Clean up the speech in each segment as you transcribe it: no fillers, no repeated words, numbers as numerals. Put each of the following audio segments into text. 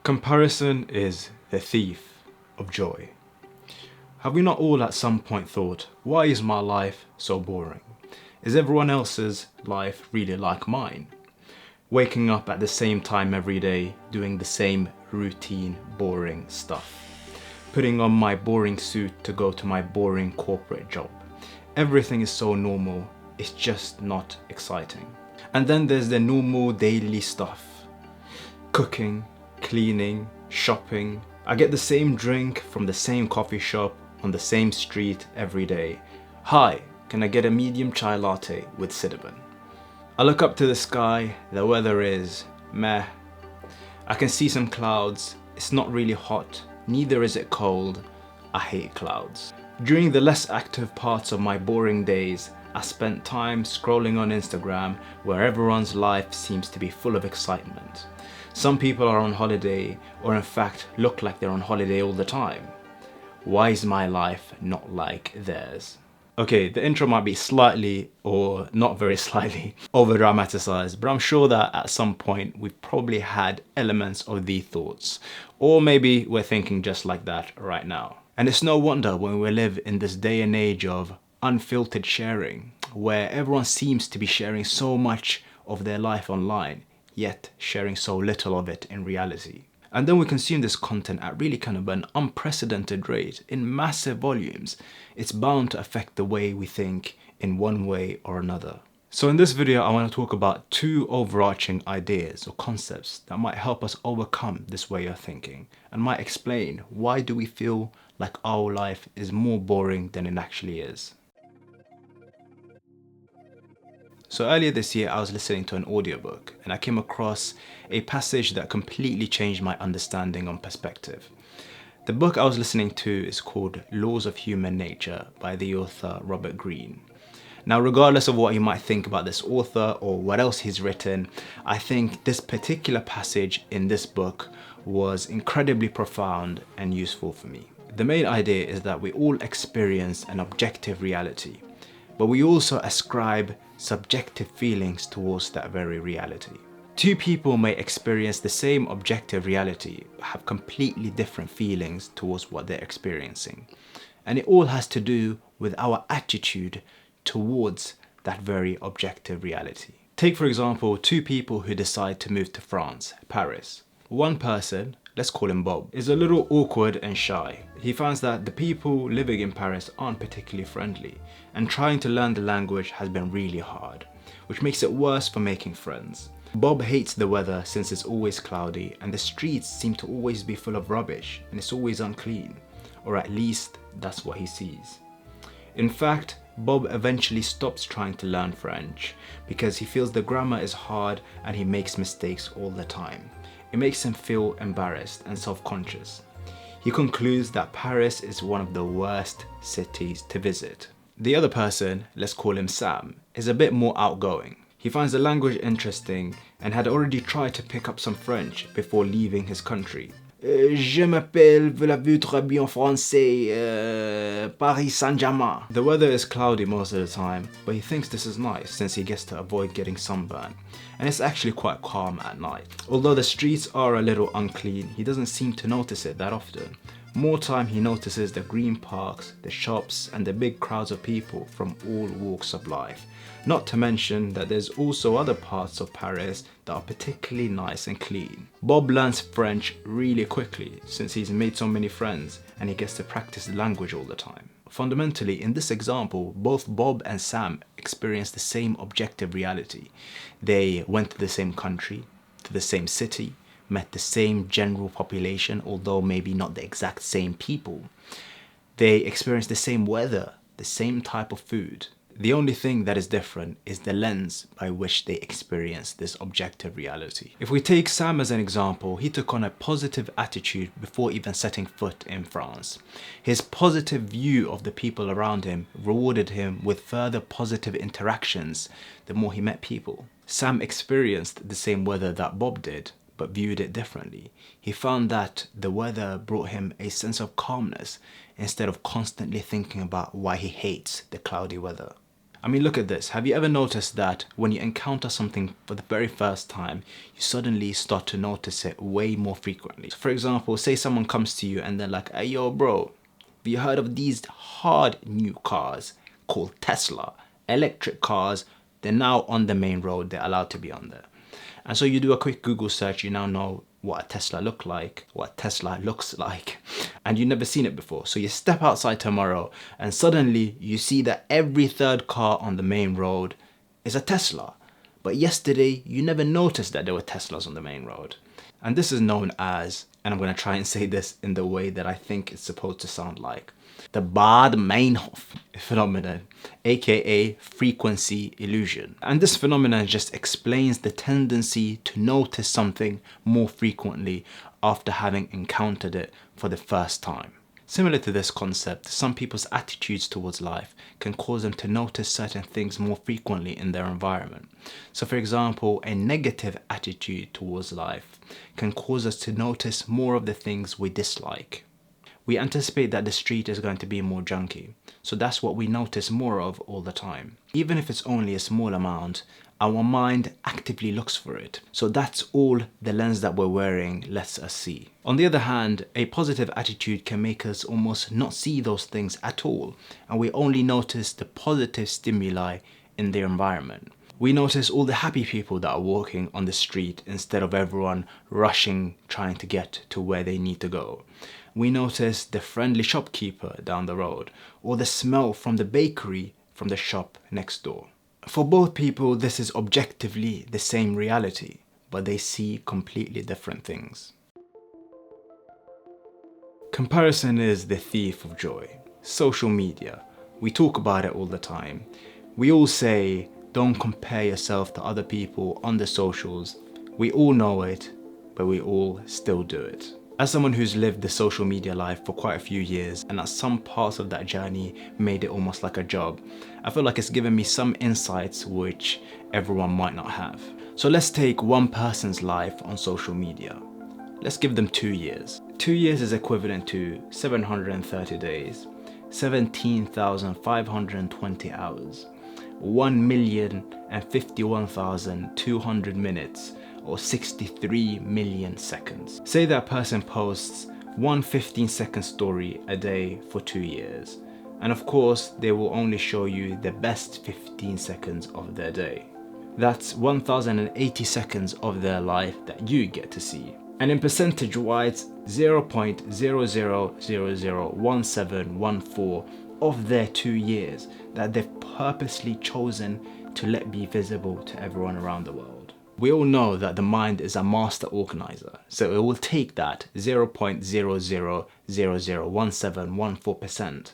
Comparison is the thief of joy. Have we not all at some point thought, why is my life so boring? Is everyone else's life really like mine? Waking up at the same time every day, doing the same routine, boring stuff. Putting on my boring suit to go to my boring corporate job. Everything is so normal, it's just not exciting. And then there's the normal daily stuff. Cooking, cleaning, shopping. I get the same drink from the same coffee shop on the same street every day. Hi, can I get a medium chai latte with cinnamon? I look up to the sky, the weather is meh. I can see some clouds, it's not really hot, neither is it cold. I hate clouds. During the less active parts of my boring days, I spent time scrolling on Instagram where everyone's life seems to be full of excitement. Some people are on holiday, or in fact look like they're on holiday all the time. Why is my life not like theirs? Okay, the intro might be slightly, or not very slightly, over dramatized, but I'm sure that at some point we've probably had elements of these thoughts. Or maybe we're thinking just like that right now. And it's no wonder when we live in this day and age of unfiltered sharing, where everyone seems to be sharing so much of their life online, yet sharing so little of it in reality. And then we consume this content at really kind of an unprecedented rate in massive volumes. It's bound to affect the way we think in one way or another. So in this video, I want to talk about two overarching ideas or concepts that might help us overcome this way of thinking and might explain why do we feel like our life is more boring than it actually is. So earlier this year, I was listening to an audiobook and I came across a passage that completely changed my understanding on perspective. The book I was listening to is called Laws of Human Nature by the author Robert Greene. Now, regardless of what you might think about this author or what else he's written, I think this particular passage in this book was incredibly profound and useful for me. The main idea is that we all experience an objective reality, but we also ascribe subjective feelings towards that very reality. Two people may experience the same objective reality, but have completely different feelings towards what they're experiencing. And it all has to do with our attitude towards that very objective reality. Take, for example, two people who decide to move to France, Paris. One person, let's call him Bob, is a little awkward and shy. He finds that the people living in Paris aren't particularly friendly, and trying to learn the language has been really hard, which makes it worse for making friends. Bob hates the weather since it's always cloudy and the streets seem to always be full of rubbish and it's always unclean, or at least that's what he sees. In fact, Bob eventually stops trying to learn French because he feels the grammar is hard and he makes mistakes all the time. It makes him feel embarrassed and self-conscious. He concludes that Paris is one of the worst cities to visit. The other person, let's call him Sam, is a bit more outgoing. He finds the language interesting and had already tried to pick up some French before leaving his country. Je m'appelle, vous l'avez très bien français, Paris Saint-Germain. The weather is cloudy most of the time, but he thinks this is nice since he gets to avoid getting sunburn. And it's actually quite calm at night. Although the streets are a little unclean, he doesn't seem to notice it that often. More time he notices the green parks, the shops, and the big crowds of people from all walks of life. Not to mention that there's also other parts of Paris that are particularly nice and clean. Bob learns French really quickly since he's made so many friends and he gets to practice the language all the time. Fundamentally, in this example, both Bob and Sam experience the same objective reality. They went to the same country, to the same city, met the same general population, although maybe not the exact same people. They experienced the same weather, the same type of food. The only thing that is different is the lens by which they experience this objective reality. If we take Sam as an example, he took on a positive attitude before even setting foot in France. His positive view of the people around him rewarded him with further positive interactions the more he met people. Sam experienced the same weather that Bob did, but viewed it differently. He found that the weather brought him a sense of calmness instead of constantly thinking about why he hates the cloudy weather. I mean, look at this. Have you ever noticed that when you encounter something for the very first time, you suddenly start to notice it way more frequently? So for example, say someone comes to you and they're like, hey, yo, bro, have you heard of these hard new cars called Tesla? Electric cars, they're now on the main road, they're allowed to be on there. And so you do a quick Google search, you now know what a Tesla looks like, and you've never seen it before. So you step outside tomorrow and suddenly you see that every third car on the main road is a Tesla. But yesterday you never noticed that there were Teslas on the main road. And this is known as, and I'm going to try and say this in the way that I think it's supposed to sound like, the Biomedical phenomenon, aka frequency illusion. And this phenomenon just explains the tendency to notice something more frequently after having encountered it for the first time. Similar to this concept, some people's attitudes towards life can cause them to notice certain things more frequently in their environment. So for example, a negative attitude towards life can cause us to notice more of the things we dislike. We anticipate that the street is going to be more junky, so that's what we notice more of all the time. Even if it's only a small amount, our mind actively looks for it. So that's all the lens that we're wearing lets us see. On the other hand, a positive attitude can make us almost not see those things at all, and we only notice the positive stimuli in the environment. We notice all the happy people that are walking on the street instead of everyone rushing trying to get to where they need to go. We notice the friendly shopkeeper down the road, or the smell from the bakery from the shop next door. For both people, this is objectively the same reality, but they see completely different things. Comparison is the thief of joy. Social media, we talk about it all the time. We all say, don't compare yourself to other people on the socials. We all know it, but we all still do it. As someone who's lived the social media life for quite a few years, and at some parts of that journey made it almost like a job, I feel like it's given me some insights which everyone might not have. So let's take one person's life on social media. Let's give them 2 years. 2 years is equivalent to 730 days, 17,520 hours, 1,051,200 minutes, or 63 million seconds. Say that person posts one 15-second story a day for 2 years. And of course, they will only show you the best 15 seconds of their day. That's 1,080 seconds of their life that you get to see. And in percentage wise, 0.00001714 of their 2 years that they've purposely chosen to let be visible to everyone around the world. We all know that the mind is a master organizer, so it will take that 0.00001714%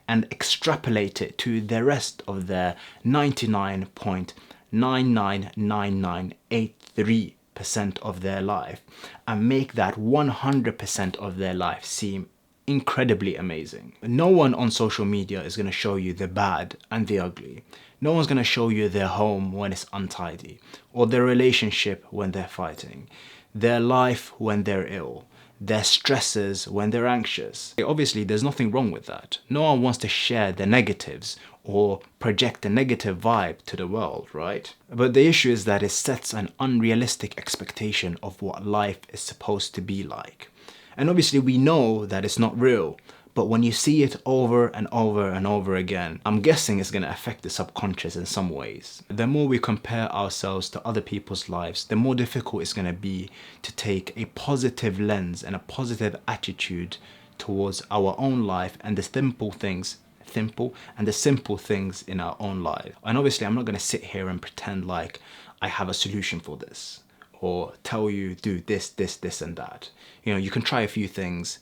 and extrapolate it to the rest of their 99.999983% of their life and make that 100% of their life seem incredibly amazing. No one on social media is going to show you the bad and the ugly. No one's going to show you their home when it's untidy, or their relationship when they're fighting, their life when they're ill, their stresses when they're anxious. Obviously, there's nothing wrong with that. No one wants to share the negatives or project a negative vibe to the world, right? But the issue is that it sets an unrealistic expectation of what life is supposed to be like. And obviously we know that it's not real, but when you see it over and over and over again, I'm guessing it's going to affect the subconscious in some ways. The more we compare ourselves to other people's lives, the more difficult it's going to be to take a positive lens and a positive attitude towards our own life and the simple things in our own life. And obviously I'm not going to sit here and pretend like I have a solution for this, or tell you do this, and that. You know, you can try a few things.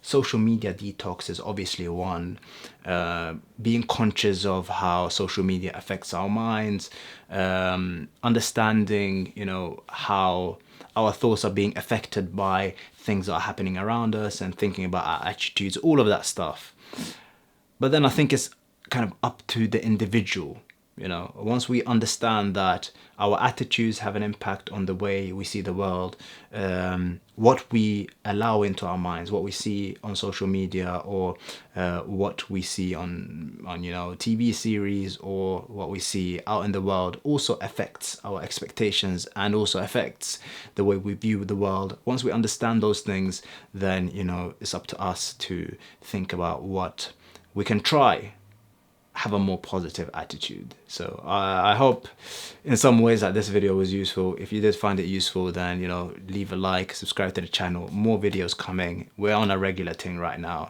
Social media detox is obviously one. Being conscious of how social media affects our minds, understanding, you know, how our thoughts are being affected by things that are happening around us, and thinking about our attitudes, all of that stuff. But then I think it's kind of up to the individual You know, once we understand that our attitudes have an impact on the way we see the world, what we allow into our minds, what we see on social media, or what we see on you know, TV series, or what we see out in the world, also affects our expectations and also affects the way we view the world. Once we understand those things, then, you know, it's up to us to think about what we can try have a more positive attitude. So I hope in some ways that this video was useful. If you did find it useful, then, you know, leave a like, subscribe to the channel, more videos coming. We're on a regular thing right now.